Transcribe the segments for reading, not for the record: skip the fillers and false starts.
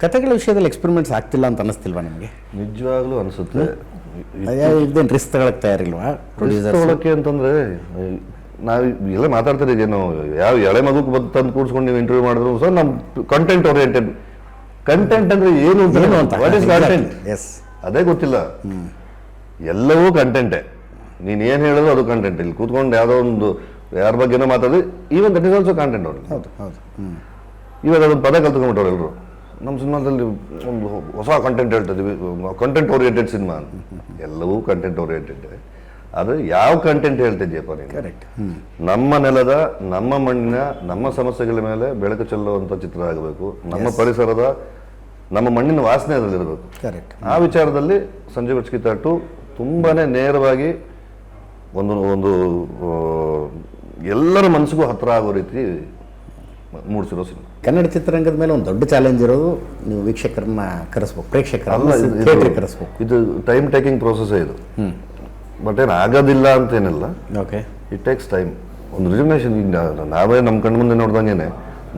ಕಥೆಗಳ ವಿಷಯದಲ್ಲಿ ಎಕ್ಸ್ಪೆರಿಮೆಂಟ್ಸ್ ಆಗ್ತಿಲ್ಲ ಅಂತ ಅನ್ನಿಸ್ತಿಲ್ವಾ ನಿಮಗೆ? ನಿಜವಾಗ್ಲೂ ಅನಿಸುತ್ತೆ. ಇದೇನು ರಿಸ್ಕ್ ತಗೊಳಕ್ಕೆ ತಯಾರಿಲ್ವಾ ಪ್ರೊಡ್ಯೂಸರ್? ತಗೊಳಕ್ಕೆ ಅಂತಂದರೆ ನಾವು ಎಲ್ಲ ಮಾತಾಡ್ತಾರೆ, ಈಗೇನು ಯಾವ ಎಳೆ ಮಗುಗೆ ತಂದು ಕೂಡ್ಸ್ಕೊಂಡು ನೀವು ಇಂಟರ್ವ್ಯೂ ಮಾಡಿದ್ರು ಸರ್ ನಮ್ಮ ಕಂಟೆಂಟ್ ಓರಿಯೆಂಟೆಡ್. ಕಂಟೆಂಟ್ ಅಂದರೆ ಏನು ಅಂತ ವಾಟ್ ಇಸ್ ಕಂಟೆಂಟ್ ಅದೇ ಗೊತ್ತಿಲ್ಲ. ಎಲ್ಲವೂ ಕಂಟೆಂಟೇ, ನೀನು ಏನು ಹೇಳಿದ್ರು ಅದು ಕಂಟೆಂಟ್. ಇಲ್ಲಿ ಕೂತ್ಕೊಂಡು ಯಾವುದೋ ಒಂದು ಯಾರ ಬಗ್ಗೆನೋ ಮಾತಾಡಿ even that is also content ಅವ್ರಿಗೆ. ಹೌದು ಹೌದು. ಇವಾಗ ಅದೊಂದು ಪದ ಕಲ್ತ್ಕೊಂಡ್ಬಿಟ್ಟವ್ರು ಎಲ್ಲರೂ. ನಮ್ಮ ಸಿನಿಮಾದಲ್ಲಿ ಒಂದು ಹೊಸ ಕಂಟೆಂಟ್ ಹೇಳ್ತಿದ್ವಿ, ಕಂಟೆಂಟ್ ಓರಿಯೆಂಟೆಡ್ ಸಿನಿಮಾ ಅಂತ. ಎಲ್ಲವೂ ಕಂಟೆಂಟ್ ಓರಿಯೆಂಟೆಡ್. ಆದರೆ ಯಾವ ಕಂಟೆಂಟ್ ಹೇಳ್ತಿದ್ಯಪ್ಪ ನೀನು? ಕರೆಕ್ಟ್. ನಮ್ಮ ನೆಲದ, ನಮ್ಮ ಮಣ್ಣಿನ, ನಮ್ಮ ಸಮಸ್ಯೆಗಳ ಮೇಲೆ ಬೆಳಕು ಚೆಲ್ಲುವಂಥ ಚಿತ್ರ ಆಗಬೇಕು. ನಮ್ಮ ಪರಿಸರದ, ನಮ್ಮ ಮಣ್ಣಿನ ವಾಸನೆ ಅದರಲ್ಲಿರಬೇಕು. ಕರೆಕ್ಟ್. ಆ ವಿಚಾರದಲ್ಲಿ ಸಂಜಯ್ ಬಚ್ಕಿತಾಟು ತುಂಬಾ ನೇರವಾಗಿ ಒಂದು ಒಂದು ಎಲ್ಲರ ಮನಸ್ಸಿಗೂ ಹತ್ತಿರ ಆಗೋ ರೀತಿ ಮೂಡಿಸಿರೋ ಸಿನಿಮಾ. ಕನ್ನಡ ಚಿತ್ರರಂಗದ ಮೇಲೆ ಒಂದು ದೊಡ್ಡ ಚಾಲೆಂಜ್ ಇರೋದು ನೀವು ವೀಕ್ಷಕರನ್ನ ಕರೆಸ್ಬೇಕು, ಪ್ರೇಕ್ಷಕರನ್ನ ಕರೆಸ್ಬೇಕು. ಇದು ಟೈಮ್ ಟೇಕಿಂಗ್ ಪ್ರೋಸೆಸ್ಸೇ ಇದು. ಬಟ್ ಏನು ಆಗೋದಿಲ್ಲ ಅಂತೇನಿಲ್ಲ. Okay, it takes time. ಒಂದು ರಿಜಿಗ್ನೇಷನ್. ನಾವೇ ನಮ್ಮ ಕಣ್ಣು ಮುಂದೆ ನೋಡ್ದಂಗೆ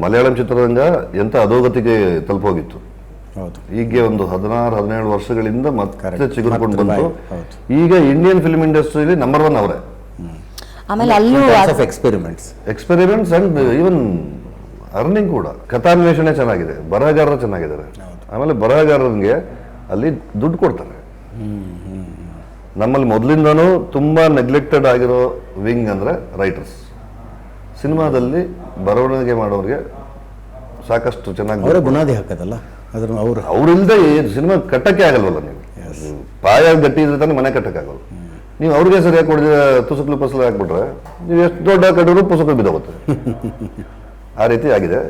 ಮಲಯಾಳಂ ಚಿತ್ರರಂಗ ಎಂಥ ಅಧೋಗತಿಗೆ ತಲುಪೋಗಿತ್ತು. ಹೌದು. ಈಗ ಒಂದು 16-17 ವರ್ಷಗಳಿಂದ ಮತ್ತೆ ಚಿಗುರ್ಕೊಂಡು ಬಂತು. ಈಗ ಇಂಡಿಯನ್ ಫಿಲ್ಮ್ ಇಂಡಸ್ಟ್ರಿಯಲ್ಲಿ ನಂಬರ್ 1 ಅವರೇ. ಆಮೇಲೆ ಅಲ್ಲೂ ಎಕ್ಸ್ಪೆರಿಮೆಂಟ್ಸ್ ಅಂಡ್ ಈವನ್ ಅರ್ನಿಂಗ್ ಕೂಡ. ಕಥಾನ್ವೇಷಣೆ ಚೆನ್ನಾಗಿದೆ, ಬರಹಗಾರರು ಚೆನ್ನಾಗಿದ್ದಾರೆ. ಆಮೇಲೆ ಬರಹಗಾರರಿಗೆ ಅಲ್ಲಿ ದುಡ್ಡು ಕೊಡ್ತಾರೆ. ನಮ್ಮಲ್ಲಿ ಮೊದಲಿಂದನೂ ತುಂಬಾ ನೆಗ್ಲೆಕ್ಟೆಡ್ ಆಗಿರೋ ವಿಂಗ್ ಅಂದ್ರೆ ರೈಟರ್ಸ್. ಸಿನಿಮಾದಲ್ಲಿ ಬರವಣಿಗೆ ಮಾಡೋರಿಗೆ ಸಾಕಷ್ಟು ಚೆನ್ನಾಗಿ ಬುನಾದಿ ಹಾಕೋದಲ್ಲ, ಅವ್ರಿಲ್ದೆ ಸಿನಿಮಾ ಕಟ್ಟಕ್ಕೆ ಆಗಲ್ವಲ್ಲ. ನೀವು ಪಾಯ ಗಟ್ಟಿ ಇದ್ರೆ ತಾನೇ ಮನೆ ಕಟ್ಟಕ್ಕಾಗಲ್ಲ. ನೀವು ಅವ್ರಿಗೆ ಸರಿಯಾಗಿ ಕೊಡಿದ್ರೆ ತುಸುಕ್ಲು ಪಸಲು ಹಾಕ್ಬಿಟ್ರೆ ನೀವು ಎಷ್ಟು ದೊಡ್ಡ ಕಟ್ಟರು ಪುಸ್ತಕ ಬಿದ್ದೋಗುತ್ತೆ. ಆ ರೀತಿ ಆಗಿದೆ.